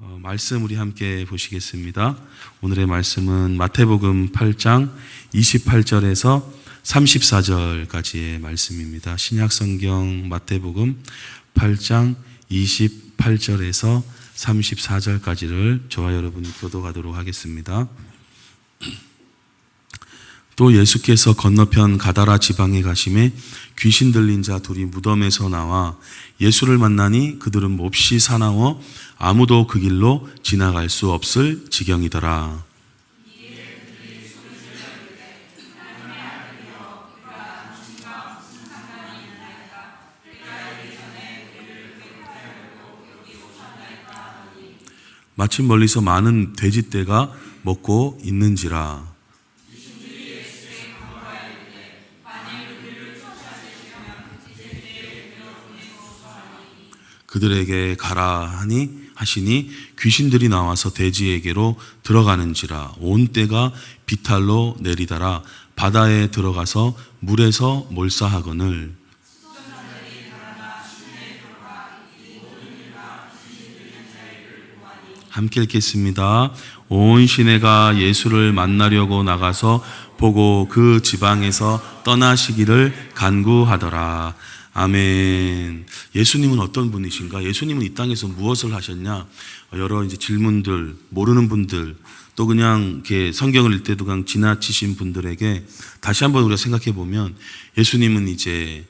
말씀 우리 함께 보시겠습니다. 오늘의 말씀은 마태복음 8장 28절에서 34절까지의 말씀입니다. 신약성경 마태복음 8장 28절에서 34절까지를 저와 여러분이 교독하도록 하겠습니다. 또 예수께서 건너편 가다라 지방에 가심에 귀신 들린 자 둘이 무덤에서 나와 예수를 만나니 그들은 몹시 사나워 아무도 그 길로 지나갈 수 없을 지경이더라. 마침 멀리서 많은 돼지떼가 먹고 있는지라. 그들에게 가라 하시니 귀신들이 나와서 돼지에게로 들어가는지라. 온 떼가 비탈로 내리다라 바다에 들어가서 물에서 몰사하거늘. 함께 읽겠습니다. 온 시내가 예수를 만나려고 나가서 보고 그 지방에서 떠나시기를 간구하더라. 아멘. 예수님은 어떤 분이신가? 예수님은 이 땅에서 무엇을 하셨냐? 여러 이제 질문들, 모르는 분들, 또 그냥 이렇게 성경을 읽을 때도 그냥 지나치신 분들에게 다시 한번 우리가 생각해 보면 예수님은 이제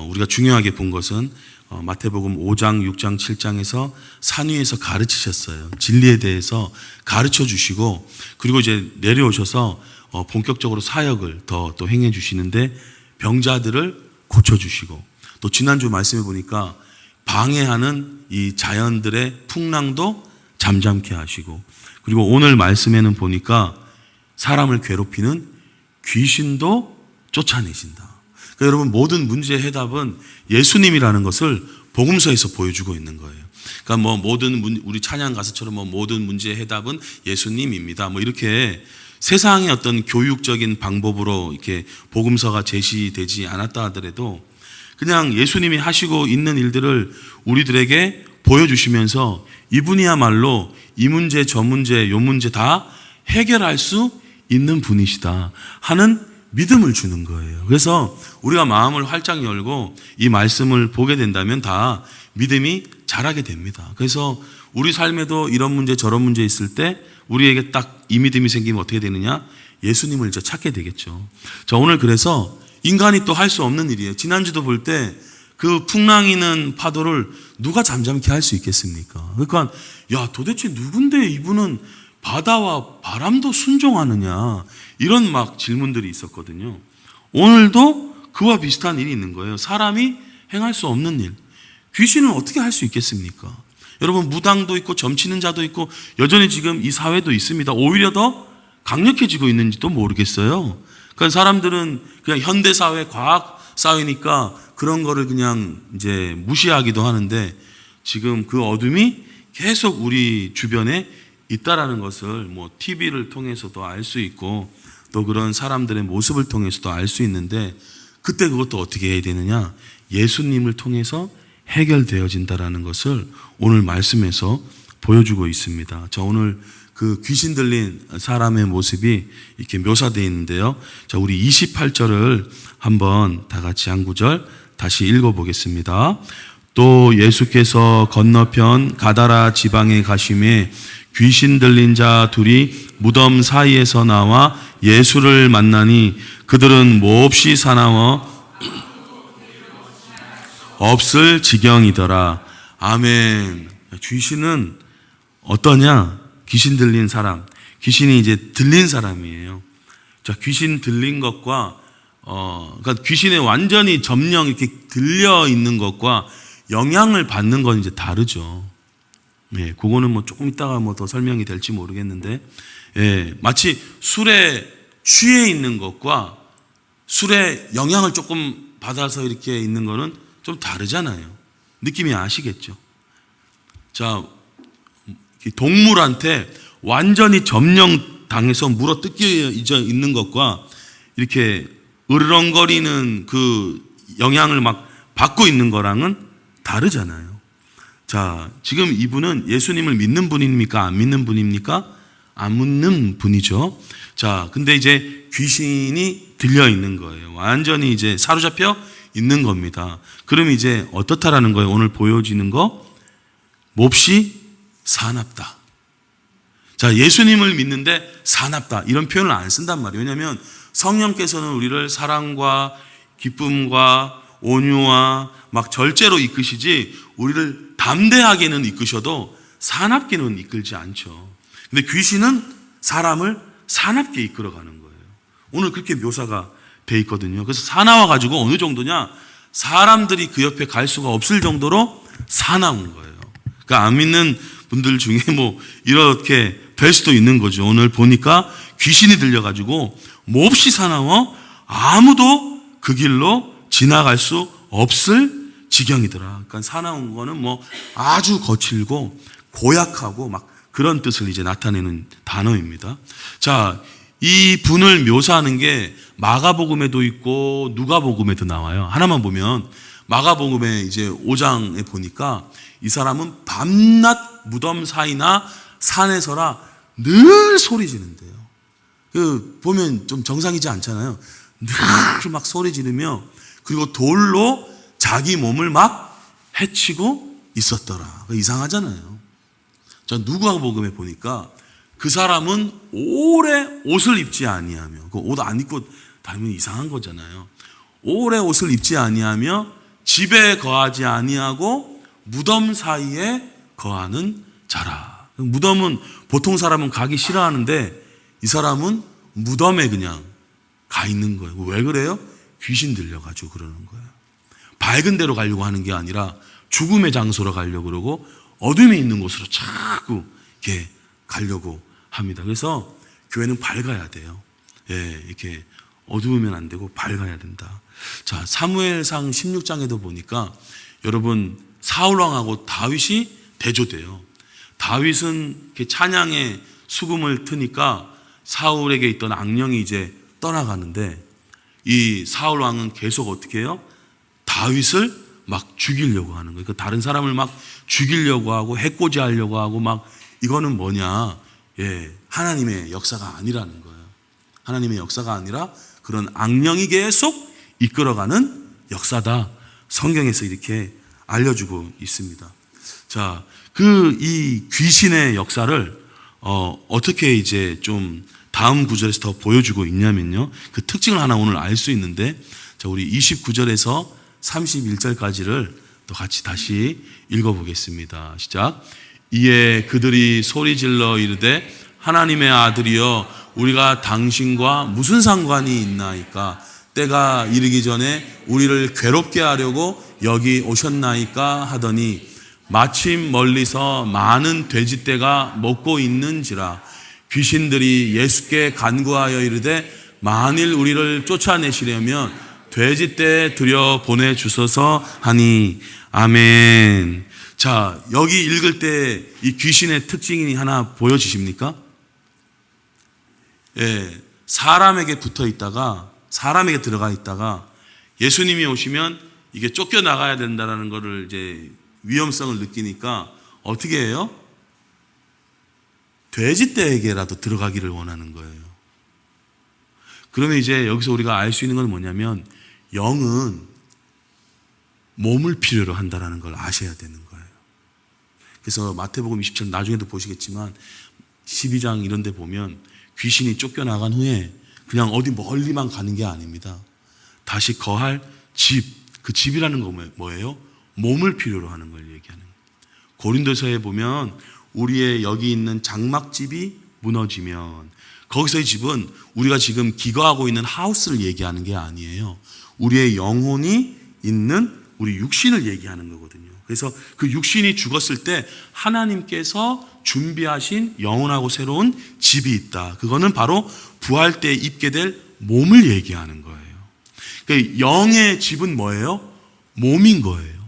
우리가 중요하게 본 것은 마태복음 5장, 6장, 7장에서 산 위에서 가르치셨어요. 진리에 대해서 가르쳐 주시고, 그리고 이제 내려오셔서 본격적으로 사역을 또 행해 주시는데 병자들을 고쳐 주시고, 또 지난주 말씀해 보니까 방해하는 이 자연들의 풍랑도 잠잠케 하시고, 그리고 오늘 말씀에는 보니까 사람을 괴롭히는 귀신도 쫓아내신다. 그러니까 여러분, 모든 문제의 해답은 예수님이라는 것을 복음서에서 보여주고 있는 거예요. 그러니까 우리 찬양 가사처럼 모든 문제의 해답은 예수님입니다. 이렇게 세상의 어떤 교육적인 방법으로 이렇게 복음서가 제시되지 않았다 하더라도 그냥 예수님이 하시고 있는 일들을 우리들에게 보여주시면서 이분이야말로 이 문제, 저 문제, 요 문제 다 해결할 수 있는 분이시다 하는 믿음을 주는 거예요. 그래서 우리가 마음을 활짝 열고 이 말씀을 보게 된다면 다 믿음이 자라게 됩니다. 그래서 우리 삶에도 이런 문제 저런 문제 있을 때 우리에게 딱 이 믿음이 생기면 어떻게 되느냐? 예수님을 이제 찾게 되겠죠. 자, 오늘 그래서 인간이 또 할 수 없는 일이에요. 지난주도 볼 때 그 풍랑이는 파도를 누가 잠잠케 할 수 있겠습니까? 그러니까 도대체 누군데 이분은 바다와 바람도 순종하느냐, 이런 막 질문들이 있었거든요. 오늘도 그와 비슷한 일이 있는 거예요. 사람이 행할 수 없는 일, 귀신은 어떻게 할 수 있겠습니까? 여러분, 무당도 있고 점치는 자도 있고 여전히 지금 이 사회도 있습니다. 오히려 더 강력해지고 있는지도 모르겠어요. 그러니까 사람들은 그냥 현대사회, 과학사회니까 그런 거를 그냥 이제 무시하기도 하는데, 지금 그 어둠이 계속 우리 주변에 있다라는 것을 TV를 통해서도 알 수 있고, 또 그런 사람들의 모습을 통해서도 알 수 있는데, 그때 그것도 어떻게 해야 되느냐? 예수님을 통해서 해결되어진다라는 것을 오늘 말씀에서 보여주고 있습니다. 자, 오늘 그 귀신 들린 사람의 모습이 이렇게 묘사되어 있는데요. 자, 우리 28절을 한번 다 같이 한 구절 다시 읽어보겠습니다. 또 예수께서 건너편 가다라 지방에 가심에 귀신 들린 자 둘이 무덤 사이에서 나와 예수를 만나니 그들은 몹시 사나워 없을 지경이더라. 아멘. 귀신은 어떠냐? 귀신 들린 사람, 귀신이 이제 들린 사람이에요. 자, 귀신 들린 것과 그러니까 귀신에 완전히 점령 이렇게 들려 있는 것과 영향을 받는 건 이제 다르죠. 예, 그거는 조금 있다가 더 설명이 될지 모르겠는데, 예, 마치 술에 취해 있는 것과 술의 영향을 조금 받아서 이렇게 있는 거는 좀 다르잖아요. 느낌이 아시겠죠? 자, 동물한테 완전히 점령당해서 물어 뜯겨 있는 것과 이렇게 으르렁거리는 그 영향을 막 받고 있는 거랑은 다르잖아요. 자, 지금 이분은 예수님을 믿는 분입니까? 안 믿는 분입니까? 안 믿는 분이죠. 자, 근데 이제 귀신이 들려 있는 거예요. 완전히 이제 사로잡혀 있는 겁니다. 그럼 이제 어떻다라는 거예요? 오늘 보여지는 거? 몹시 사납다. 자, 예수님을 믿는데 사납다. 이런 표현을 안 쓴단 말이에요. 왜냐하면 성령께서는 우리를 사랑과 기쁨과 온유와 막 절제로 이끄시지 우리를 담대하게는 이끄셔도 사납게는 이끌지 않죠. 근데 귀신은 사람을 사납게 이끌어가는 거예요. 오늘 그렇게 묘사가 돼 있거든요. 그래서 사나워 가지고 어느 정도냐? 사람들이 그 옆에 갈 수가 없을 정도로 사나운 거예요. 그러니까 안 믿는 분들 중에 뭐 이렇게 될 수도 있는 거죠. 오늘 보니까 귀신이 들려가지고 몹시 사나워 아무도 그 길로 지나갈 수 없을 지경이더라. 그러니까 사나운 거는 뭐 아주 거칠고 고약하고 막 그런 뜻을 이제 나타내는 단어입니다. 자, 이 분을 묘사하는 게 마가복음에도 있고 누가복음에도 나와요. 하나만 보면 마가복음에 이제 5장에 보니까 이 사람은 밤낮 무덤 사이나 산에서라 늘 소리 지른대요. 그 보면 좀 정상이지 않잖아요. 늘 막 소리 지르며 그리고 돌로 자기 몸을 막 해치고 있었더라. 이상하잖아요. 전 누가복음에 보니까 그 사람은 오래 옷을 입지 아니하며, 그 옷 안 입고 다니면 이상한 거잖아요. 오래 옷을 입지 아니하며 집에 거하지 아니하고 무덤 사이에 거하는 자라. 무덤은 보통 사람은 가기 싫어하는데 이 사람은 무덤에 그냥 가 있는 거예요. 왜 그래요? 귀신 들려가지고 그러는 거예요. 밝은 데로 가려고 하는 게 아니라 죽음의 장소로 가려고 그러고 어둠이 있는 곳으로 자꾸 이렇게 가려고 합니다. 그래서 교회는 밝아야 돼요. 예, 이렇게 어두우면 안 되고 밝아야 된다. 자, 사무엘상 16장에도 보니까 여러분 사울왕하고 다윗이 대조돼요. 다윗은 이렇게 찬양의 수금을 트니까 사울에게 있던 악령이 이제 떠나가는데 이 사울왕은 계속 어떻게 해요? 다윗을 막 죽이려고 하는 거예요. 그러니까 다른 사람을 막 죽이려고 하고 해코지 하려고 하고 막 이거는 뭐냐? 예, 하나님의 역사가 아니라는 거예요. 하나님의 역사가 아니라 그런 악령이 계속 이끌어가는 역사다. 성경에서 이렇게 알려주고 있습니다. 자, 이 귀신의 역사를 어떻게 이제 좀 다음 구절에서 더 보여주고 있냐면요. 그 특징을 하나 오늘 알 수 있는데, 자, 우리 29절에서 31절까지를 또 같이 다시 읽어보겠습니다. 시작. 이에 그들이 소리질러 이르되 하나님의 아들이여 우리가 당신과 무슨 상관이 있나이까? 때가 이르기 전에 우리를 괴롭게 하려고 여기 오셨나이까? 하더니 마침 멀리서 많은 돼지떼가 먹고 있는지라. 귀신들이 예수께 간구하여 이르되 만일 우리를 쫓아내시려면 돼지떼에 들여 보내주소서 하니. 아멘. 자, 여기 읽을 때 이 귀신의 특징이 하나 보여지십니까? 예, 사람에게 붙어 있다가 사람에게 들어가 있다가 예수님이 오시면 이게 쫓겨나가야 된다는 것을 이제 위험성을 느끼니까 어떻게 해요? 돼지떼에게라도 들어가기를 원하는 거예요. 그러면 이제 여기서 우리가 알 수 있는 건 뭐냐면 영은 몸을 필요로 한다는 걸 아셔야 되는 거예요. 그래서 마태복음 20장 나중에도 보시겠지만 12장 이런 데 보면 귀신이 쫓겨나간 후에 그냥 어디 멀리만 가는 게 아닙니다. 다시 거할 집, 그 집이라는 건 뭐예요? 몸을 필요로 하는 걸 얘기하는 거예요. 고린도서에 보면 우리의 여기 있는 장막집이 무너지면 거기서의 집은 우리가 지금 기거하고 있는 하우스를 얘기하는 게 아니에요. 우리의 영혼이 있는 우리 육신을 얘기하는 거거든요. 그래서 그 육신이 죽었을 때 하나님께서 준비하신 영원하고 새로운 집이 있다. 그거는 바로 부활 때 입게 될 몸을 얘기하는 거예요. 그러니까 영의 집은 뭐예요? 몸인 거예요.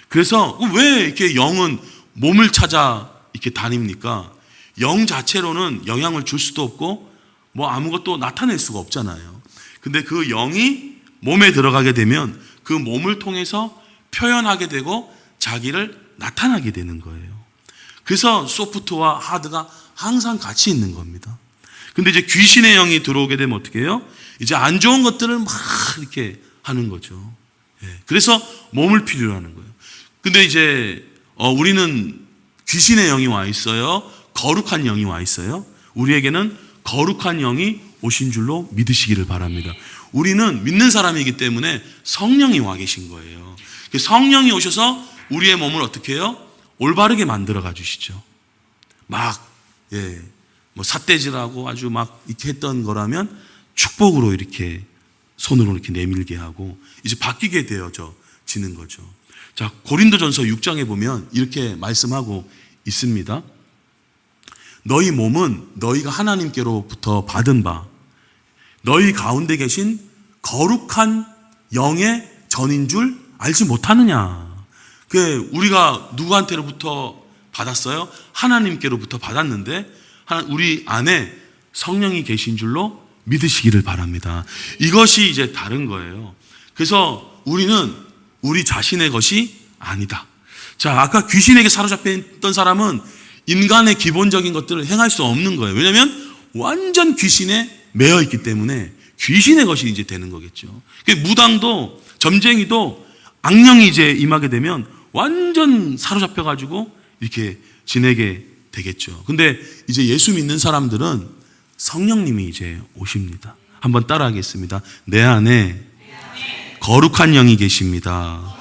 그래서 왜 이렇게 영은 몸을 찾아 이렇게 다닙니까? 영 자체로는 영향을 줄 수도 없고 뭐 아무것도 나타낼 수가 없잖아요. 근데 그 영이 몸에 들어가게 되면 그 몸을 통해서 표현하게 되고 자기를 나타나게 되는 거예요. 그래서 소프트와 하드가 항상 같이 있는 겁니다. 근데 이제 귀신의 영이 들어오게 되면 어떻게 해요? 이제 안 좋은 것들을 막 이렇게 하는 거죠. 그래서 몸을 필요로 하는 거예요. 근데 이제 우리는 귀신의 영이 와 있어요? 거룩한 영이 와 있어요? 우리에게는 거룩한 영이 오신 줄로 믿으시기를 바랍니다. 우리는 믿는 사람이기 때문에 성령이 와 계신 거예요. 성령이 오셔서 우리의 몸을 어떻게 해요? 올바르게 만들어 가주시죠. 삿대질하고 아주 막 이렇게 했던 거라면 축복으로 이렇게 손으로 이렇게 내밀게 하고 이제 바뀌게 되어지는 거죠. 자, 고린도전서 6장에 보면 이렇게 말씀하고 있습니다. 너희 몸은 너희가 하나님께로부터 받은 바 너희 가운데 계신 거룩한 영의 전인 줄 알지 못하느냐. 우리가 누구한테로부터 받았어요? 하나님께로부터 받았는데 우리 안에 성령이 계신 줄로 믿으시기를 바랍니다. 이것이 이제 다른 거예요. 그래서 우리는 우리 자신의 것이 아니다. 자, 아까 귀신에게 사로잡혀 있던 사람은 인간의 기본적인 것들을 행할 수 없는 거예요. 왜냐하면 완전 귀신에 매여 있기 때문에 귀신의 것이 이제 되는 거겠죠. 무당도 점쟁이도 악령이 이제 임하게 되면 완전 사로잡혀가지고 이렇게 지내게 되겠죠. 근데 이제 예수 믿는 사람들은 성령님이 이제 오십니다. 한번 따라 하겠습니다. 내 안에 거룩한 영이 계십니다.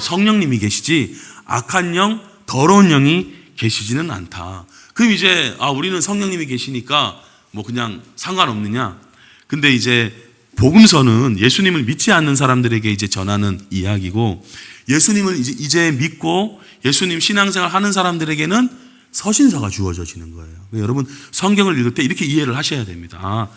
성령님이 계시지 악한 영, 더러운 영이 계시지는 않다. 그럼 이제 우리는 성령님이 계시니까 뭐 그냥 상관없느냐? 근데 이제 복음서는 예수님을 믿지 않는 사람들에게 이제 전하는 이야기고 예수님을 이제 믿고 예수님 신앙생활 하는 사람들에게는 서신서가 주어지는 거예요. 여러분 성경을 읽을 때 이렇게 이해를 하셔야 됩니다.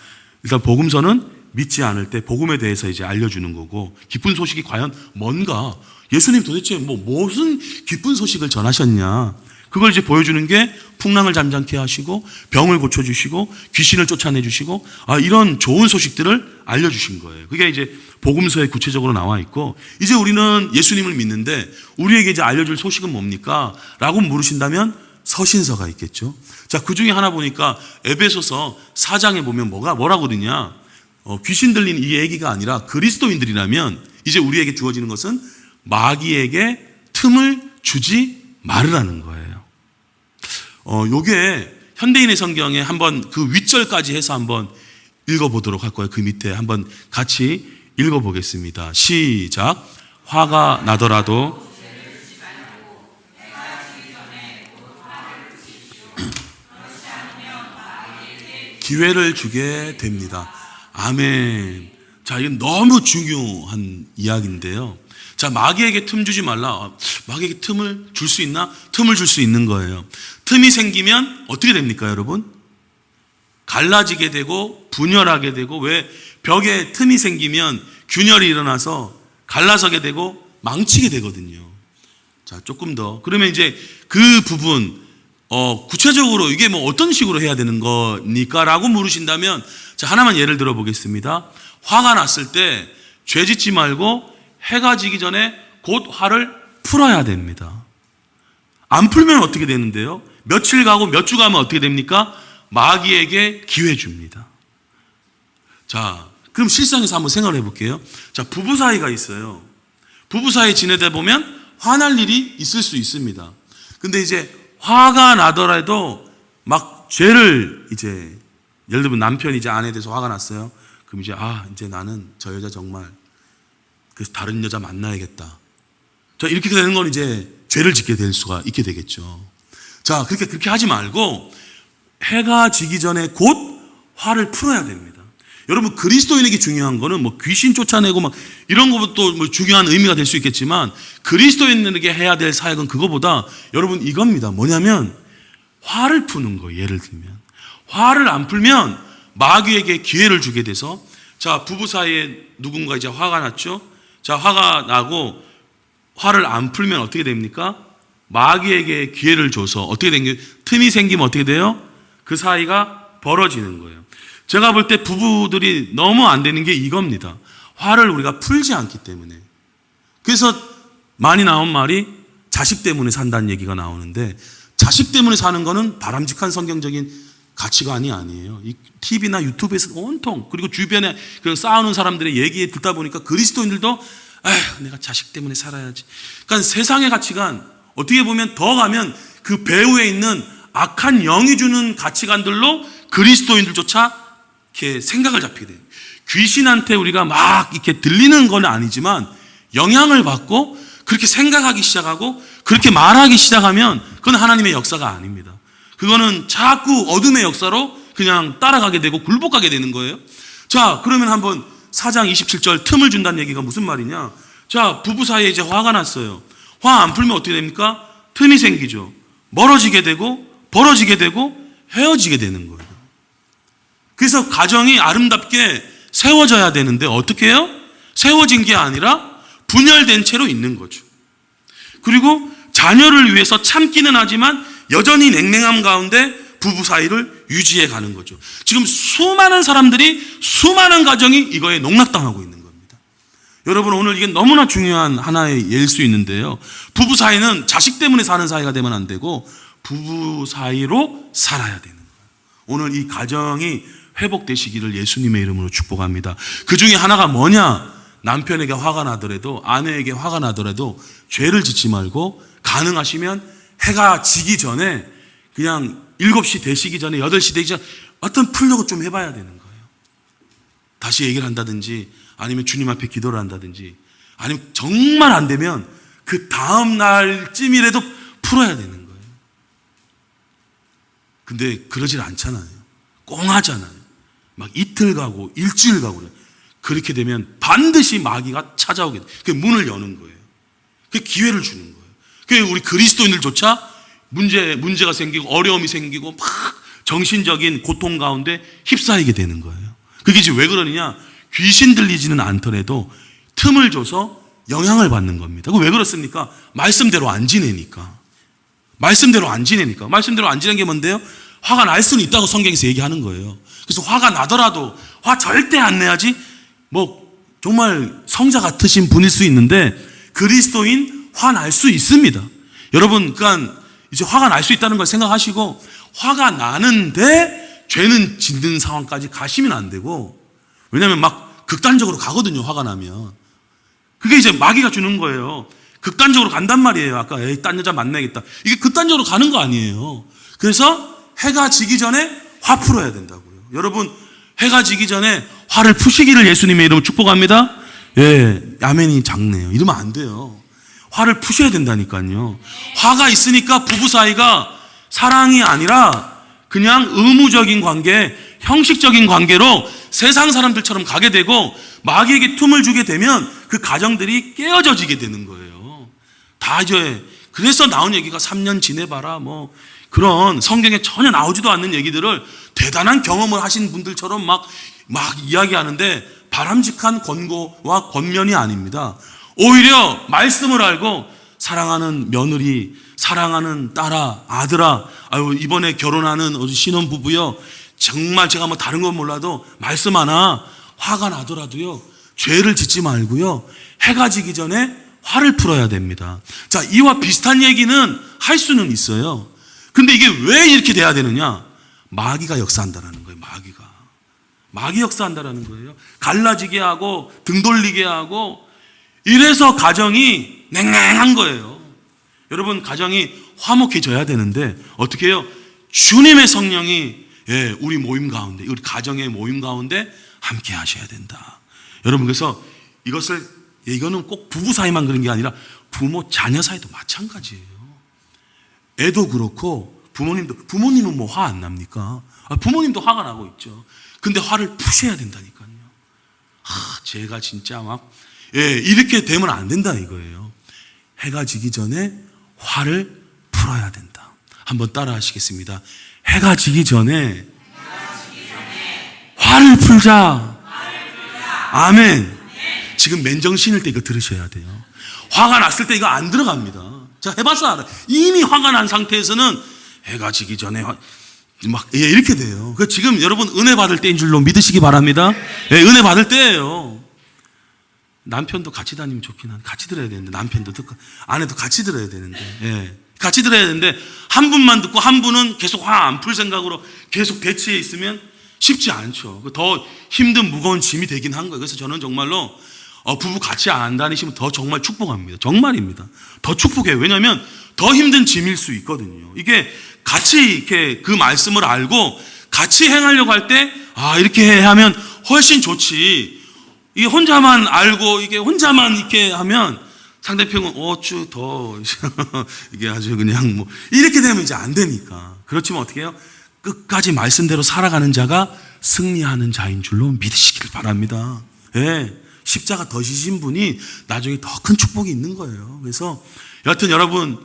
일단 복음서는 믿지 않을 때 복음에 대해서 이제 알려주는 거고 기쁜 소식이 과연 뭔가 예수님 도대체 무슨 기쁜 소식을 전하셨냐 그걸 이제 보여주는 게 풍랑을 잠잠케 하시고 병을 고쳐주시고 귀신을 쫓아내주시고 이런 좋은 소식들을 알려주신 거예요. 그게 이제 복음서에 구체적으로 나와 있고 이제 우리는 예수님을 믿는데 우리에게 이제 알려줄 소식은 뭡니까? 라고 물으신다면 서신서가 있겠죠. 자, 그 중에 하나 보니까 에베소서 4장에 보면 뭐라고 그러냐? 귀신 들린 이 얘기가 아니라 그리스도인들이라면 이제 우리에게 주어지는 것은 마귀에게 틈을 주지 말으라는 거예요. 요게 현대인의 성경에 한번 그 윗절까지 해서 한번 읽어보도록 할 거예요. 그 밑에 한번 같이 읽어보겠습니다. 시작. 화가 나더라도 기회를 주게 됩니다. 아멘. 자, 이건 너무 중요한 이야기인데요. 자, 마귀에게 틈 주지 말라. 마귀에게 틈을 줄 수 있나? 틈을 줄 수 있는 거예요. 틈이 생기면 어떻게 됩니까, 여러분? 갈라지게 되고 분열하게 되고 왜 벽에 틈이 생기면 균열이 일어나서 갈라서게 되고 망치게 되거든요. 자, 조금 더. 그러면 이제 그 부분 구체적으로 이게 어떤 식으로 해야 되는 거니까? 라고 물으신다면 자, 하나만 예를 들어 보겠습니다. 화가 났을 때 죄 짓지 말고 해가 지기 전에 곧 화를 풀어야 됩니다. 안 풀면 어떻게 되는데요? 며칠 가고 몇 주 가면 어떻게 됩니까? 마귀에게 기회 줍니다. 자, 그럼 실상에서 한번 생각을 해볼게요. 자, 부부 사이가 있어요. 부부 사이 지내다 보면 화날 일이 있을 수 있습니다. 근데 이제 화가 나더라도 막 죄를 이제 예를 들면 남편이 이제 아내에 대해서 화가 났어요. 그럼 이제 이제 나는 저 여자 정말 그래서 다른 여자 만나야겠다. 자, 이렇게 되는 건 이제 죄를 짓게 될 수가 있게 되겠죠. 자, 그렇게 하지 말고 해가 지기 전에 곧 화를 풀어야 됩니다. 여러분 그리스도인에게 중요한 거는 귀신 쫓아내고 이런 것도 중요한 의미가 될 수 있겠지만 그리스도인에게 해야 될 사역은 그거보다 여러분 이겁니다. 뭐냐면 화를 푸는 거예요. 예를 들면 화를 안 풀면 마귀에게 기회를 주게 돼서 자, 부부 사이에 누군가 이제 화가 났죠. 자, 화가 나고 화를 안 풀면 어떻게 됩니까? 마귀에게 기회를 줘서 어떻게 된 게 틈이 생기면 어떻게 돼요? 그 사이가 벌어지는 거예요. 제가 볼 때 부부들이 너무 안 되는 게 이겁니다. 화를 우리가 풀지 않기 때문에. 그래서 많이 나온 말이 자식 때문에 산다는 얘기가 나오는데, 자식 때문에 사는 거는 바람직한 성경적인 가치관이 아니에요. 이 TV나 유튜브에서 온통, 그리고 주변에 그런 싸우는 사람들의 얘기에 듣다 보니까 그리스도인들도 에휴, 내가 자식 때문에 살아야지. 그러니까 세상의 가치관, 어떻게 보면 더 가면 그 배후에 있는 악한 영이 주는 가치관들로 그리스도인들조차 이렇게 생각을 잡히게 돼요. 귀신한테 우리가 막 이렇게 들리는 건 아니지만 영향을 받고 그렇게 생각하기 시작하고 그렇게 말하기 시작하면 그건 하나님의 역사가 아닙니다. 그거는 자꾸 어둠의 역사로 그냥 따라가게 되고 굴복하게 되는 거예요. 자, 그러면 한번 4장 27절 틈을 준다는 얘기가 무슨 말이냐? 자, 부부 사이에 이제 화가 났어요. 화 안 풀면 어떻게 됩니까? 틈이 생기죠. 멀어지게 되고 벌어지게 되고 헤어지게 되는 거예요. 그래서 가정이 아름답게 세워져야 되는데 어떻게 해요? 세워진 게 아니라 분열된 채로 있는 거죠. 그리고 자녀를 위해서 참기는 하지만 여전히 냉랭함 가운데 부부 사이를 유지해 가는 거죠. 지금 수많은 사람들이, 수많은 가정이 이거에 농락당하고 있는 겁니다. 여러분, 오늘 이게 너무나 중요한 하나의 예일 수 있는데요. 부부 사이는 자식 때문에 사는 사이가 되면 안 되고 부부 사이로 살아야 되는 거예요. 오늘 이 가정이 회복되시기를 예수님의 이름으로 축복합니다. 그 중에 하나가 뭐냐? 남편에게 화가 나더라도, 아내에게 화가 나더라도 죄를 짓지 말고 가능하시면 해가 지기 전에, 그냥 7시 되시기 전에, 8시 되기 전에 어떤 풀려고 좀 해봐야 되는 거예요. 다시 얘기를 한다든지, 아니면 주님 앞에 기도를 한다든지, 아니면 정말 안 되면 그 다음 날쯤이라도 풀어야 되는 거예요. 근데 그러질 않잖아요. 꽁하잖아요. 막 이틀 가고 일주일 가고 그래요. 그렇게 되면 반드시 마귀가 찾아오게 돼요. 그 문을 여는 거예요. 그 기회를 주는 거예요. 그 우리 그리스도인들조차 문제가 생기고 어려움이 생기고 막 정신적인 고통 가운데 휩싸이게 되는 거예요. 그게 지금 왜 그러느냐? 귀신 들리지는 않더라도 틈을 줘서 영향을 받는 겁니다. 왜 그렇습니까? 말씀대로 안 지내니까. 말씀대로 안 지내는 게 뭔데요? 화가 날 수는 있다고 성경에서 얘기하는 거예요. 그래서 화가 나더라도 화 절대 안 내야지. 정말 성자 같으신 분일 수 있는데 그리스도인 화날 수 있습니다. 여러분, 그러니까 이제 화가 날 수 있다는 걸 생각하시고, 화가 나는데 죄는 짓는 상황까지 가시면 안 되고, 왜냐하면 막 극단적으로 가거든요. 화가 나면. 그게 이제 마귀가 주는 거예요. 극단적으로 간단 말이에요. 아까 딴 여자 만나야겠다. 이게 극단적으로 가는 거 아니에요. 그래서 해가 지기 전에 화 풀어야 된다고요. 여러분, 해가 지기 전에 화를 푸시기를 예수님의 이름으로 축복합니다. 예, 아멘이 작네요. 이러면 안 돼요. 화를 푸셔야 된다니까요. 화가 있으니까 부부 사이가 사랑이 아니라 그냥 의무적인 관계, 형식적인 관계로 세상 사람들처럼 가게 되고, 마귀에게 틈을 주게 되면 그 가정들이 깨어져지게 되는 거예요. 다 이제 그래서 나온 얘기가 3년 지내봐라, 뭐 그런 성경에 전혀 나오지도 않는 얘기들을 대단한 경험을 하신 분들처럼 막 이야기하는데 바람직한 권고와 권면이 아닙니다. 오히려 말씀을 알고 사랑하는 며느리, 사랑하는 딸아, 아들아, 아유 이번에 결혼하는 우리 신혼부부요, 정말 제가 뭐 다른 건 몰라도 말씀 하나 화가 나더라도요 죄를 짓지 말고요, 해가 지기 전에 화를 풀어야 됩니다. 자, 이와 비슷한 얘기는 할 수는 있어요. 근데 이게 왜 이렇게 돼야 되느냐? 마귀가 역사한다라는 거예요. 마귀 역사한다라는 거예요. 갈라지게 하고 등 돌리게 하고, 이래서 가정이 냉랭한 거예요. 여러분, 가정이 화목해져야 되는데 어떻게 해요? 주님의 성령이 우리 모임 가운데, 우리 가정의 모임 가운데 함께 하셔야 된다. 여러분, 그래서 이거는 꼭 부부 사이만 그런 게 아니라 부모 자녀 사이도 마찬가지예요. 애도 그렇고 부모님은 뭐 화 안 납니까? 부모님도 화가 나고 있죠. 근데 화를 푸셔야 된다니까요. 제가 진짜 이렇게 되면 안 된다 이거예요. 해가 지기 전에 화를 풀어야 된다. 한번 따라 하시겠습니다. 해가 지기 전에 화를 풀자. 아멘. 지금 맨정신일 때 이거 들으셔야 돼요. 화가 났을 때 이거 안 들어갑니다. 제가 해봐서 알아요. 이미 화가 난 상태에서는 해가 지기 전에 이렇게 돼요. 지금 여러분 은혜 받을 때인 줄로 믿으시기 바랍니다. 은혜 받을 때예요. 남편도 같이 다니면 좋긴 한데, 같이 들어야 되는데, 남편도 듣고, 아내도 같이 들어야 되는데, 예. 같이 들어야 되는데, 한 분만 듣고 한 분은 계속 화 안 풀 생각으로 계속 대치해 있으면 쉽지 않죠. 더 힘든 무거운 짐이 되긴 한 거예요. 그래서 저는 정말로, 부부 같이 안 다니시면 더 정말 축복합니다. 정말입니다. 더 축복해요. 왜냐하면 더 힘든 짐일 수 있거든요. 이게 같이 이렇게 그 말씀을 알고 같이 행하려고 할 때, 이렇게 하면 훨씬 좋지. 이게 혼자만 알고 이게 혼자만 이렇게 하면 상대편은 어쭈 더 이게 아주 그냥 뭐 이렇게 되면 이제 안 되니까. 그렇지만 어떻게 해요? 끝까지 말씀대로 살아가는 자가 승리하는 자인 줄로 믿으시길 바랍니다. 예. 십자가 더 지신 분이 나중에 더 큰 축복이 있는 거예요. 그래서 여하튼 여러분,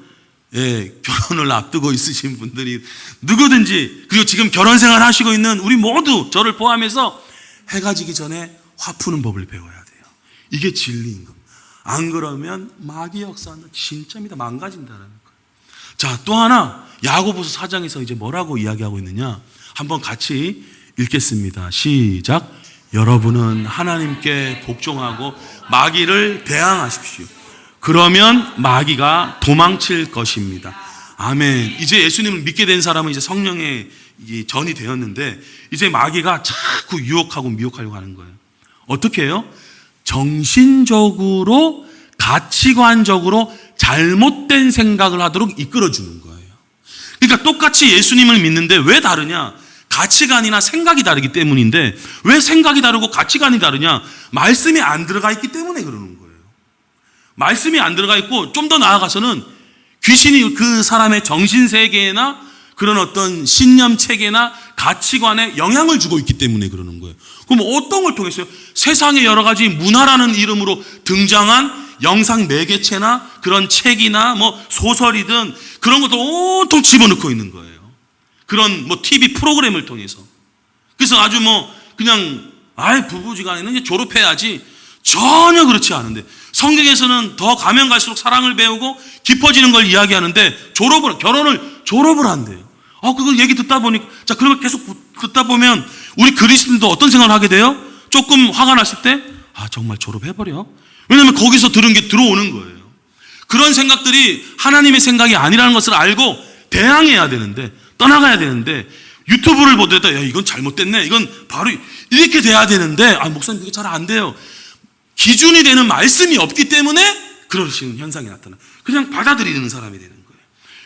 예, 결혼을 앞두고 있으신 분들이 누구든지, 그리고 지금 결혼 생활 하시고 있는 우리 모두, 저를 포함해서 해가 지기 전에 화 푸는 법을 배워야 돼요. 이게 진리인 겁니다. 안 그러면 마귀 역사는 진짜입니다. 망가진다는 거예요. 자, 또 하나 야고보서 4장에서 이제 뭐라고 이야기하고 있느냐, 한번 같이 읽겠습니다. 시작. 여러분은 하나님께 복종하고 마귀를 대항하십시오. 그러면 마귀가 도망칠 것입니다. 아멘. 이제 예수님을 믿게 된 사람은 이제 성령의 전이 되었는데, 이제 마귀가 자꾸 유혹하고 미혹하려고 하는 거예요. 어떻게 해요? 정신적으로, 가치관적으로 잘못된 생각을 하도록 이끌어주는 거예요. 그러니까 똑같이 예수님을 믿는데 왜 다르냐? 가치관이나 생각이 다르기 때문인데, 왜 생각이 다르고 가치관이 다르냐? 말씀이 안 들어가 있기 때문에 그러는 거예요. 말씀이 안 들어가 있고, 좀 더 나아가서는 귀신이 그 사람의 정신세계나 그런 어떤 신념체계나 가치관에 영향을 주고 있기 때문에 그러는 거예요. 그럼 어떤 걸 통해서요? 세상에 여러 가지 문화라는 이름으로 등장한 영상 매개체나 그런 책이나 뭐 소설이든 그런 것도 온통 집어넣고 있는 거예요. 그런 뭐 TV 프로그램을 통해서. 그래서 아주 뭐 그냥 부부지간에는 이제 졸업해야지, 전혀 그렇지 않은데, 성경에서는 더 가면 갈수록 사랑을 배우고 깊어지는 걸 이야기하는데 결혼을 졸업을 한대요. 그걸 얘기 듣다 보니까, 자, 그러면 계속 듣다 보면 우리 그리스도인도 어떤 생각을 하게 돼요? 조금 화가 났을 때, 정말 졸업해버려. 왜냐하면 거기서 들은 게 들어오는 거예요. 그런 생각들이 하나님의 생각이 아니라는 것을 알고 대항해야 되는데, 떠나가야 되는데, 유튜브를 보더라도 이건 잘못됐네, 이건 바로 이렇게 돼야 되는데, 목사님 그게 잘 안 돼요. 기준이 되는 말씀이 없기 때문에 그러시는 현상이 나타나. 그냥 받아들이는 사람이 되는 거예요.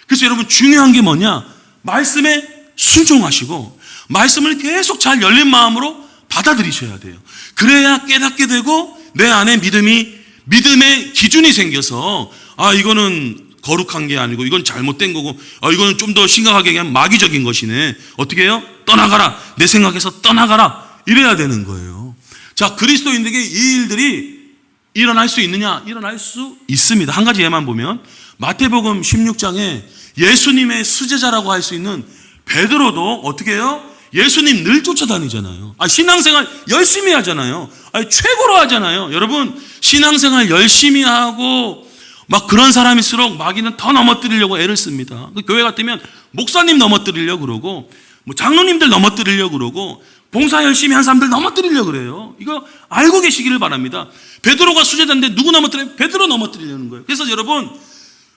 그래서 여러분, 중요한 게 뭐냐? 말씀에 순종하시고 말씀을 계속 잘 열린 마음으로 받아들이셔야 돼요. 그래야 깨닫게 되고 내 안에 믿음의 기준이 생겨서, 이거는 거룩한 게 아니고 이건 잘못된 거고, 이거는 좀 더 심각하게 얘기하면 마귀적인 것이네. 어떻게 해요? 떠나가라. 내 생각에서 떠나가라. 이래야 되는 거예요. 자, 그리스도인에게 이 일들이 일어날 수 있느냐? 일어날 수 있습니다. 한 가지 예만 보면, 마태복음 16장에 예수님의 수제자라고 할 수 있는 베드로도 어떻게 해요? 예수님 늘 쫓아다니잖아요. 신앙생활 열심히 하잖아요. 최고로 하잖아요. 여러분, 신앙생활 열심히 하고 막 그런 사람일수록 마귀는 더 넘어뜨리려고 애를 씁니다. 교회 같으면 목사님 넘어뜨리려고 그러고, 뭐 장로님들 넘어뜨리려고 그러고, 봉사 열심히 한 사람들 넘어뜨리려고 그래요. 이거 알고 계시기를 바랍니다. 베드로가 수제자인데 누구 넘어뜨려요? 베드로 넘어뜨리려는 거예요. 그래서 여러분,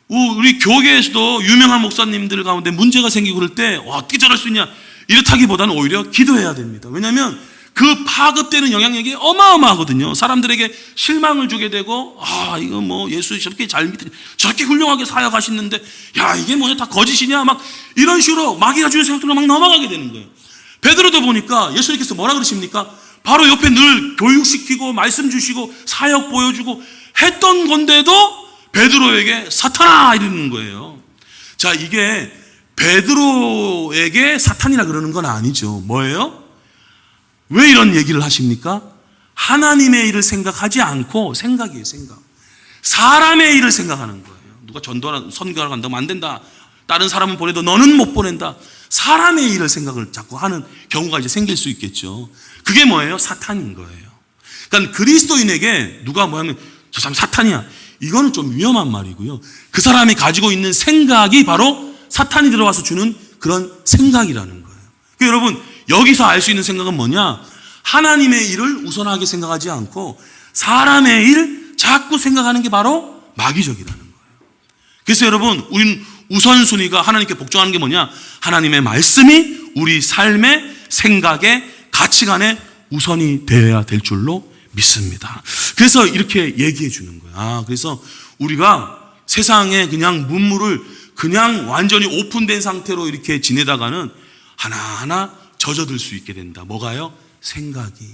우리 교계에서도 유명한 목사님들 가운데 문제가 생기고 그럴 때 어떻게 저럴 수 있냐, 이렇다기보다는 오히려 기도해야 됩니다. 왜냐하면 그 파급되는 영향력이 어마어마하거든요. 사람들에게 실망을 주게 되고, 이거 뭐 예수 저렇게 잘 믿더니 저렇게 훌륭하게 사역하시는데, 이게 뭐냐, 다 거짓이냐, 막 이런 식으로 마귀가 주는 생각들로 막 넘어가게 되는 거예요. 베드로도 보니까 예수님께서 뭐라 그러십니까? 바로 옆에 늘 교육시키고 말씀 주시고 사역 보여주고 했던 건데도 베드로에게 사탄아 이러는 거예요. 자, 이게 베드로에게 사탄이라 그러는 건 아니죠. 뭐예요? 왜 이런 얘기를 하십니까? 하나님의 일을 생각하지 않고, 생각이에요, 생각. 사람의 일을 생각하는 거예요. 누가 선교하러 간다면 안 된다. 다른 사람은 보내도 너는 못 보낸다. 사람의 일을 생각을 자꾸 하는 경우가 이제 생길 수 있겠죠. 그게 뭐예요? 사탄인 거예요. 그러니까 그리스도인에게 누가 하면 저 사람 사탄이야, 이거는 좀 위험한 말이고요. 그 사람이 가지고 있는 생각이 바로 사탄이 들어와서 주는 그런 생각이라는 거예요. 그러니까 여러분, 여기서 알 수 있는 생각은 뭐냐? 하나님의 일을 우선하게 생각하지 않고 사람의 일 자꾸 생각하는 게 바로 마귀적이라는 거예요. 그래서 여러분, 우리는 우선순위가 하나님께 복종하는 게 뭐냐? 하나님의 말씀이 우리 삶의 생각의 가치관에 우선이 되어야 될 줄로 믿습니다. 그래서 이렇게 얘기해 주는 거예요. 그래서 우리가 세상에 그냥 문물을 그냥 완전히 오픈된 상태로 이렇게 지내다가는 하나하나 젖어들 수 있게 된다. 뭐가요? 생각이.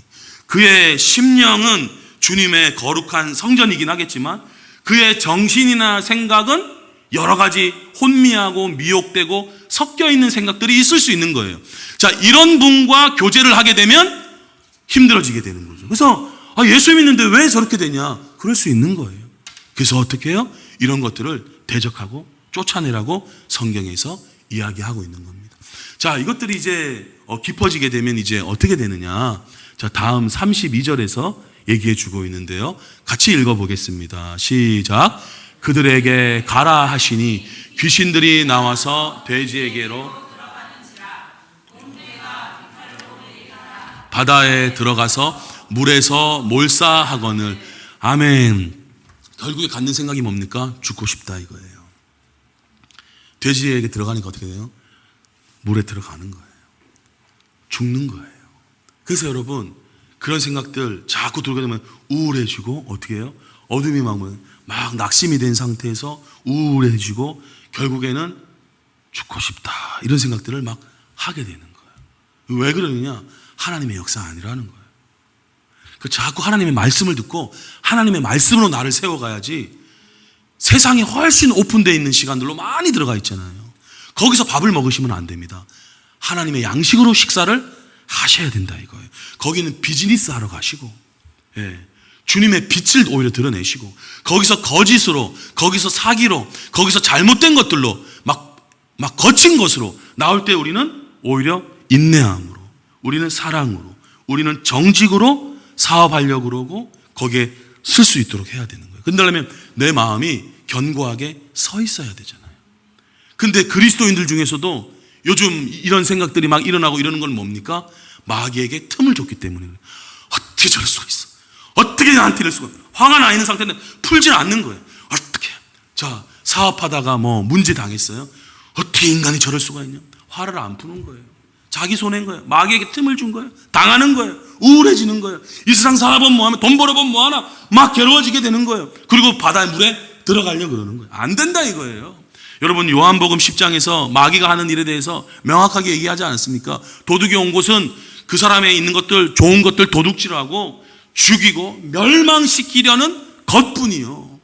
그의 심령은 주님의 거룩한 성전이긴 하겠지만 그의 정신이나 생각은 여러 가지 혼미하고 미혹되고 섞여 있는 생각들이 있을 수 있는 거예요. 자, 이런 분과 교제를 하게 되면 힘들어지게 되는 거죠. 그래서 예수 믿는데 왜 저렇게 되냐? 그럴 수 있는 거예요. 그래서 어떻게 해요? 이런 것들을 대적하고 쫓아내라고 성경에서 이야기하고 있는 겁니다. 자, 이것들이 이제 깊어지게 되면 이제 어떻게 되느냐? 자, 다음 32절에서 얘기해 주고 있는데요. 같이 읽어보겠습니다. 시작. 그들에게 가라 하시니 귀신들이 나와서 돼지에게로 바다에 들어가서 물에서 몰사하거늘. 아멘. 결국에 갖는 생각이 뭡니까? 죽고 싶다 이거예요. 돼지에게 들어가니까 어떻게 돼요? 물에 들어가는 거예요. 죽는 거예요. 그래서 여러분, 그런 생각들 자꾸 들게 되면 우울해지고 어떻게 해요? 어둠이 막 낙심이 된 상태에서 우울해지고 결국에는 죽고 싶다 이런 생각들을 막 하게 되는 거예요. 왜 그러느냐? 하나님의 역사 아니라는 거예요. 자꾸 하나님의 말씀을 듣고 하나님의 말씀으로 나를 세워가야지. 세상이 훨씬 오픈되어 있는 시간들로 많이 들어가 있잖아요. 거기서 밥을 먹으시면 안 됩니다. 하나님의 양식으로 식사를 하셔야 된다 이거예요. 거기는 비즈니스 하러 가시고, 주님의 빛을 오히려 드러내시고, 거기서 거짓으로, 거기서 사기로, 거기서 잘못된 것들로 막 거친 것으로 나올 때 우리는 오히려 인내함으로, 우리는 사랑으로, 우리는 정직으로 사업하려고 그러고 거기에 쓸 수 있도록 해야 되는 거예요. 그러려면 내 마음이 견고하게 서 있어야 되잖아요. 근데 그리스도인들 중에서도 요즘 이런 생각들이 막 일어나고 이러는 건 뭡니까? 마귀에게 틈을 줬기 때문에. 어떻게 저럴 수가 있어? 어떻게 나한테 이럴 수가 있어? 화가 나 있는 상태인데 풀질 않는 거예요. 어떻게? 자, 사업하다가 문제 당했어요. 어떻게 인간이 저럴 수가 있냐? 화를 안 푸는 거예요. 자기 손해인 거예요. 마귀에게 틈을 준 거예요. 당하는 거예요. 우울해지는 거예요. 이 세상 살아보면 뭐하면 돈 벌어보면 뭐하나 막 괴로워지게 되는 거예요. 그리고 바다의 물에 들어가려고 그러는 거예요. 안 된다 이거예요. 여러분, 요한복음 10장에서 마귀가 하는 일에 대해서 명확하게 얘기하지 않았습니까? 도둑이 온 곳은 그 사람에 있는 것들, 좋은 것들 도둑질하고 죽이고 멸망시키려는 것뿐이요.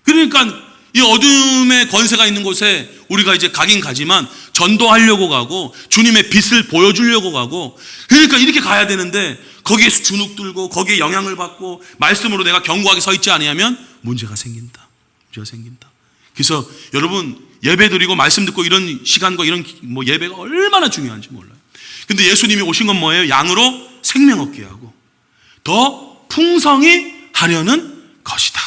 그러니까 이 어둠의 권세가 있는 곳에 우리가 이제 가긴 가지만 전도하려고 가고 주님의 빛을 보여주려고 가고, 그러니까 이렇게 가야 되는데 거기에서 주눅 들고 거기에 영향을 받고 말씀으로 내가 견고하게 서 있지 않으면 문제가 생긴다. 문제가 생긴다. 그래서 여러분, 예배 드리고 말씀 듣고 이런 시간과 이런 예배가 얼마나 중요한지 몰라요. 근데 예수님이 오신 건 뭐예요? 양으로 생명 얻게 하고 더 풍성히 하려는 것이다.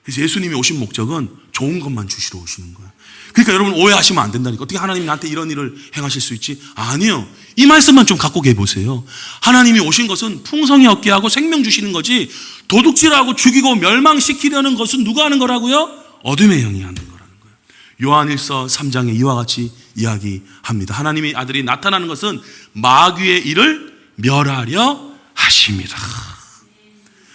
그래서 예수님이 오신 목적은 좋은 것만 주시러 오시는 거예요. 그러니까 여러분, 오해하시면 안 된다니까. 어떻게 하나님이 나한테 이런 일을 행하실 수 있지? 아니요. 이 말씀만 좀 갖고 계보세요. 하나님이 오신 것은 풍성히 얻게 하고 생명 주시는 거지, 도둑질하고 죽이고 멸망시키려는 것은 누가 하는 거라고요? 어둠의 영이 하는 거라는 거예요. 요한일서 3장에 이와 같이 이야기합니다. 하나님의 아들이 나타나는 것은 마귀의 일을 멸하려 하심이라.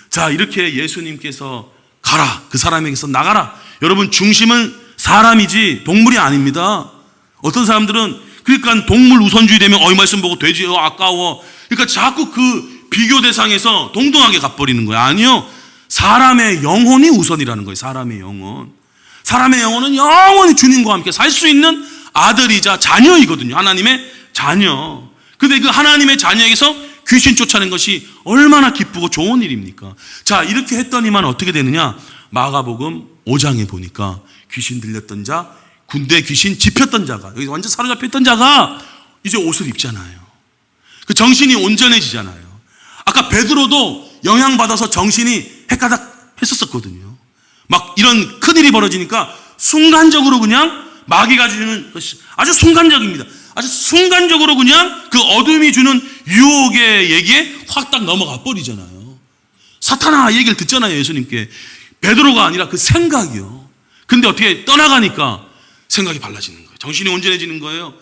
자, 이렇게 예수님께서 가라, 그 사람에게서 나가라. 여러분, 중심은 사람이지 동물이 아닙니다. 어떤 사람들은 그러니까 동물 우선주의 되면 이 말씀 보고 돼지 아까워, 그러니까 자꾸 그 비교 대상에서 동등하게 가버리는 거예요. 아니요, 사람의 영혼이 우선이라는 거예요. 사람의 영혼. 사람의 영혼은 영원히 주님과 함께 살 수 있는 아들이자 자녀이거든요. 하나님의 자녀. 근데 그 하나님의 자녀에게서 귀신 쫓아낸 것이 얼마나 기쁘고 좋은 일입니까? 자, 이렇게 했더니만 어떻게 되느냐? 마가복음 5장에 보니까 귀신 들렸던 자, 군대 귀신 집혔던 자가, 여기 완전 사로잡혔던 자가 이제 옷을 입잖아요. 그 정신이 온전해지잖아요. 아까 베드로도 영향받아서 정신이 헷가닥 했었거든요. 막 이런 큰일이 벌어지니까 순간적으로 그냥 마귀가 주는 것이 아주 순간적입니다. 아주 순간적으로 그냥 그 어둠이 주는 유혹의 얘기에 확 딱 넘어가 버리잖아요. 사탄아 얘기를 듣잖아요, 예수님께. 베드로가 아니라 그 생각이요. 근데 어떻게 떠나가니까 생각이 달라지는 거예요. 정신이 온전해지는 거예요.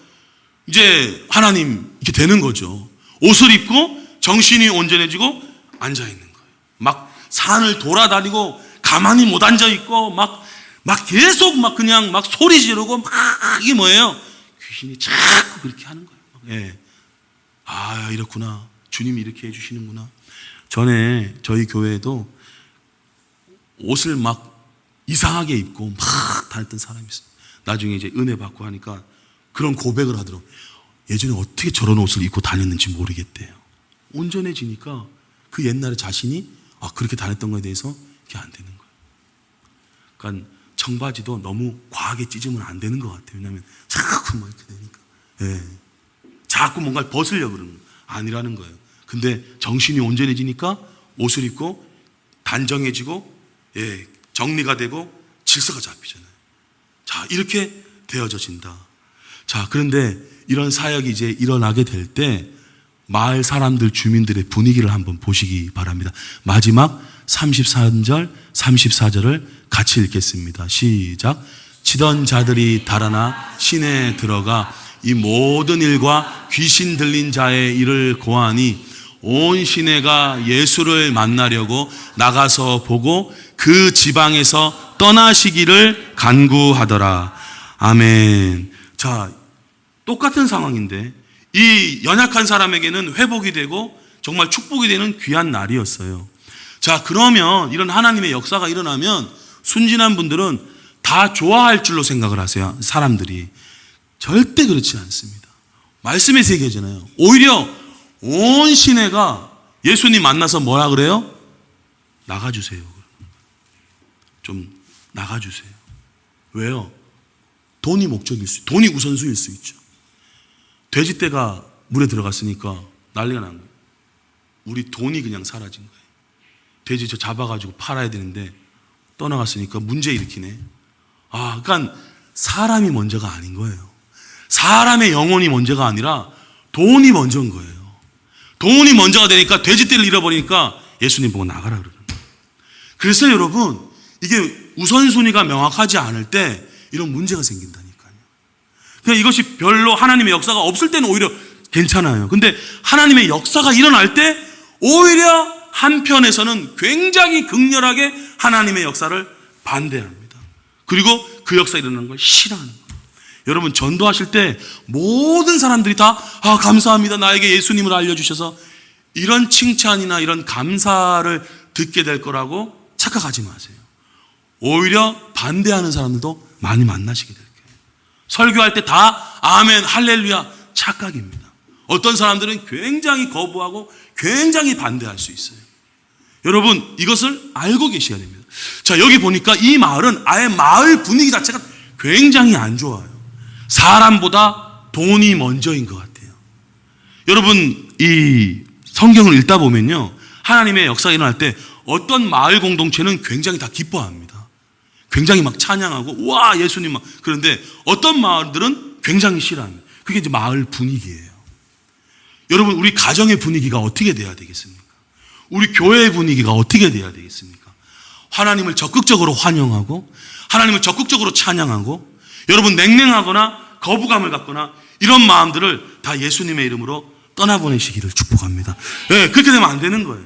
이제 하나님 이렇게 되는 거죠. 옷을 입고 정신이 온전해지고 앉아있는 거예요. 막 산을 돌아다니고 가만히 못 앉아있고 막 계속 그냥 소리 지르고 이게 뭐예요? 귀신이 자꾸 그렇게 하는 거예요. 예. 아, 이렇구나. 주님이 이렇게 해주시는구나. 전에 저희 교회에도 옷을 이상하게 입고 다녔던 사람이 있어요. 나중에 이제 은혜 받고 하니까 그런 고백을 하더라고요. 예전에 어떻게 저런 옷을 입고 다녔는지 모르겠대요. 온전해지니까 그 옛날에 자신이 그렇게 다녔던 거에 대해서 이게 안 되는 거예요. 그러니까 청바지도 너무 과하게 찢으면 안 되는 것 같아요. 왜냐하면 자꾸 이렇게 되니까. 예. 자꾸 뭔가 벗으려고 그러는 거예요. 아니라는 거예요. 근데 정신이 온전해지니까 옷을 입고 단정해지고, 예, 정리가 되고 질서가 잡히잖아요. 자, 이렇게 되어져진다. 자, 그런데 이런 사역이 이제 일어나게 될 때 마을 사람들, 주민들의 분위기를 한번 보시기 바랍니다. 마지막 33절, 34절을 같이 읽겠습니다. 시작. 치던 자들이 달아나 시내에 들어가 이 모든 일과 귀신 들린 자의 일을 고하니 온 시내가 예수를 만나려고 나가서 보고 그 지방에서 떠나시기를 간구하더라. 아멘. 자, 똑같은 상황인데 이 연약한 사람에게는 회복이 되고 정말 축복이 되는 귀한 날이었어요. 자, 그러면 이런 하나님의 역사가 일어나면 순진한 분들은 다 좋아할 줄로 생각을 하세요. 사람들이. 절대 그렇지 않습니다. 말씀의 세계잖아요. 오히려 온 시내가 예수님 만나서 뭐라 그래요? 나가주세요. 좀 나가주세요. 왜요? 돈이 목적일 수, 돈이 우선수일 수 있죠. 돼지떼가 물에 들어갔으니까 난리가 난 거예요. 우리 돈이 그냥 사라진 거예요. 돼지 저 잡아가지고 팔아야 되는데 떠나갔으니까 문제 일으키네. 그러니까 사람이 먼저가 아닌 거예요. 사람의 영혼이 먼저가 아니라 돈이 먼저인 거예요. 돈이 먼저가 되니까 돼지떼를 잃어버리니까 예수님 보고 나가라 그러는 거예요. 그래서 여러분, 이게 우선순위가 명확하지 않을 때 이런 문제가 생긴다니까요. 그냥 이것이 별로 하나님의 역사가 없을 때는 오히려 괜찮아요. 근데 하나님의 역사가 일어날 때 오히려 한편에서는 굉장히 극렬하게 하나님의 역사를 반대합니다. 그리고 그 역사가 일어나는 걸 싫어하는 거예요. 여러분, 전도하실 때 모든 사람들이 다 감사합니다. 나에게 예수님을 알려주셔서 이런 칭찬이나 이런 감사를 듣게 될 거라고 착각하지 마세요. 오히려 반대하는 사람들도 많이 만나시게 될 거예요. 설교할 때 다 아멘, 할렐루야 착각입니다. 어떤 사람들은 굉장히 거부하고 굉장히 반대할 수 있어요. 여러분, 이것을 알고 계셔야 됩니다. 자, 여기 보니까 이 마을은 아예 마을 분위기 자체가 굉장히 안 좋아요. 사람보다 돈이 먼저인 것 같아요. 여러분, 이 성경을 읽다 보면요, 하나님의 역사가 일어날 때 어떤 마을 공동체는 굉장히 다 기뻐합니다. 굉장히 찬양하고 와 예수님 그런데 어떤 마을들은 굉장히 싫어합니다. 그게 이제 마을 분위기예요. 여러분, 우리 가정의 분위기가 어떻게 돼야 되겠습니까? 우리 교회의 분위기가 어떻게 돼야 되겠습니까? 하나님을 적극적으로 환영하고 하나님을 적극적으로 찬양하고, 여러분, 냉랭하거나 거부감을 갖거나 이런 마음들을 다 예수님의 이름으로 떠나보내시기를 축복합니다. 네, 그렇게 되면 안 되는 거예요.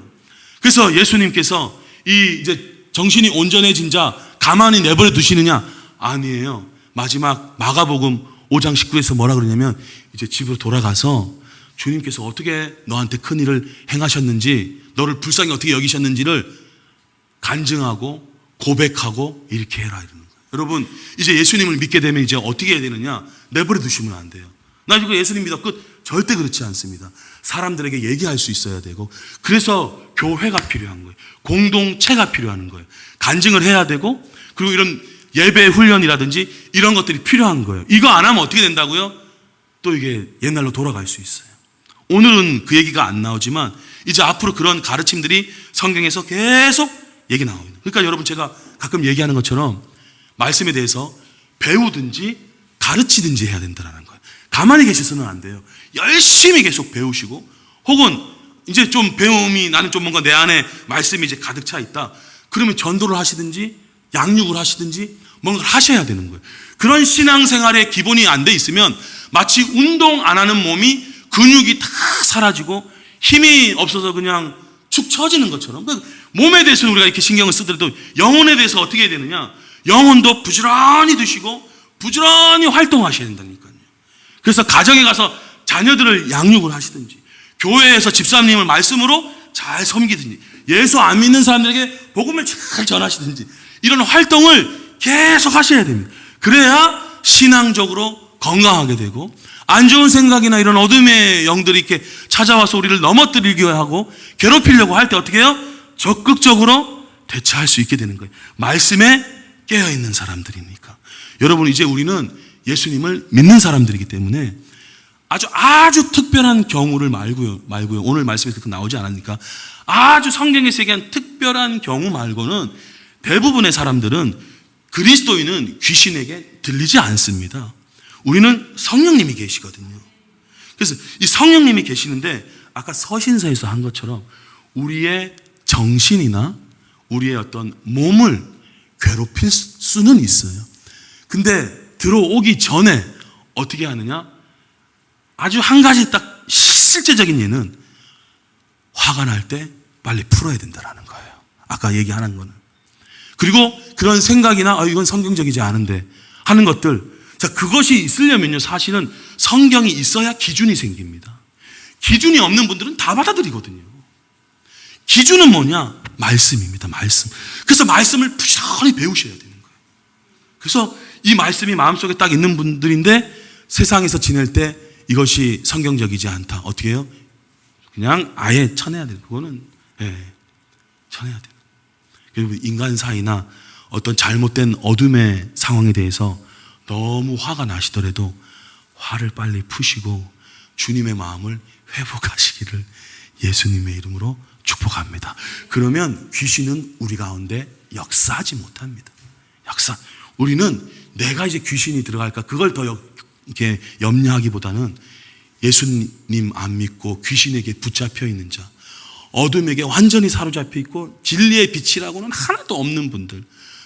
그래서 예수님께서 이제 정신이 온전해진 자 가만히 내버려 두시느냐? 아니에요. 마지막 마가복음 5장 19에서 뭐라 그러냐면 이제 집으로 돌아가서 주님께서 어떻게 너한테 큰 일을 행하셨는지, 너를 불쌍히 어떻게 여기셨는지를 간증하고 고백하고 이렇게 해라 이러는 거예요. 여러분, 이제 예수님을 믿게 되면 이제 어떻게 해야 되느냐? 내버려 두시면 안 돼요. 나 지금 예수님 믿어 끝. 절대 그렇지 않습니다. 사람들에게 얘기할 수 있어야 되고, 그래서 교회가 필요한 거예요. 공동체가 필요한 거예요. 간증을 해야 되고, 그리고 이런 예배 훈련이라든지 이런 것들이 필요한 거예요. 이거 안 하면 어떻게 된다고요? 또 이게 옛날로 돌아갈 수 있어요. 오늘은 그 얘기가 안 나오지만 이제 앞으로 그런 가르침들이 성경에서 계속 얘기 나옵니다. 그러니까 여러분, 제가 가끔 얘기하는 것처럼 말씀에 대해서 배우든지 가르치든지 해야 된다는 거예요. 가만히 계셔서는 안 돼요. 열심히 계속 배우시고, 혹은 이제 좀 배움이, 나는 좀 뭔가 내 안에 말씀이 이제 가득 차 있다. 그러면 전도를 하시든지 양육을 하시든지 뭔가를 하셔야 되는 거예요. 그런 신앙생활의 기본이 안 돼 있으면 마치 운동 안 하는 몸이 근육이 다 사라지고 힘이 없어서 그냥 축 처지는 것처럼, 몸에 대해서는 우리가 이렇게 신경을 쓰더라도 영혼에 대해서 어떻게 해야 되느냐? 영혼도 부지런히 드시고 부지런히 활동하셔야 된다니까요. 그래서 가정에 가서 자녀들을 양육을 하시든지, 교회에서 집사님을 말씀으로 잘 섬기든지, 예수 안 믿는 사람들에게 복음을 잘 전하시든지, 이런 활동을 계속 하셔야 됩니다. 그래야 신앙적으로 건강하게 되고, 안 좋은 생각이나 이런 어둠의 영들이 이렇게 찾아와서 우리를 넘어뜨리려 하고 괴롭히려고 할 때 어떻게 해요? 적극적으로 대처할 수 있게 되는 거예요. 말씀에 깨어있는 사람들이니까. 여러분, 이제 우리는 예수님을 믿는 사람들이기 때문에 아주 특별한 경우를 말고요. 오늘 말씀에서 그 나오지 않았니까. 아주 성경에서 얘기한 특별한 경우 말고는 대부분의 사람들은, 그리스도인은 귀신에게 들리지 않습니다. 우리는 성령님이 계시거든요. 그래서 이 성령님이 계시는데 아까 서신서에서 한 것처럼 우리의 정신이나 우리의 어떤 몸을 괴롭힐 수는 있어요. 근데 들어오기 전에 어떻게 하느냐? 아주 한 가지 딱 실제적인 예는, 화가 날 때 빨리 풀어야 된다는 거예요. 아까 얘기하는 거는. 그리고 그런 생각이나 이건 성경적이지 않은데 하는 것들, 자, 그것이 있으려면요, 사실은 성경이 있어야 기준이 생깁니다. 기준이 없는 분들은 다 받아들이거든요. 기준은 뭐냐? 말씀입니다. 말씀. 그래서 말씀을 부지런히 배우셔야 되는 거예요. 그래서 이 말씀이 마음속에 딱 있는 분들인데 세상에서 지낼 때 이것이 성경적이지 않다. 어떻게 해요? 그냥 아예 쳐내야 돼요. 그거는 쳐내야 돼요. 그리고 인간 사이나 어떤 잘못된 어둠의 상황에 대해서 너무 화가 나시더라도 화를 빨리 푸시고 주님의 마음을 회복하시기를 예수님의 이름으로 축복합니다. 그러면 귀신은 우리 가운데 역사하지 못합니다. 우리는 내가 이제 귀신이 들어갈까, 그걸 더 이렇게 염려하기보다는 예수님 안 믿고 귀신에게 붙잡혀 있는 자, 어둠에게 완전히 사로잡혀 있고 진리의 빛이라고는 하나도 없는 분들,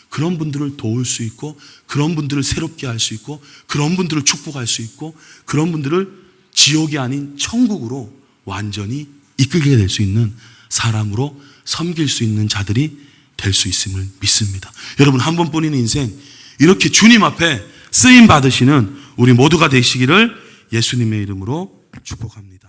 그런 분들을 도울 수 있고, 그런 분들을 새롭게 할 수 있고, 그런 분들을 축복할 수 있고, 그런 분들을 지옥이 아닌 천국으로 완전히 이끌게 될 수 있는 사람으로 섬길 수 있는 자들이 될 수 있음을 믿습니다. 여러분, 한 번뿐인 인생 이렇게 주님 앞에 쓰임 받으시는 우리 모두가 되시기를 예수님의 이름으로 축복합니다.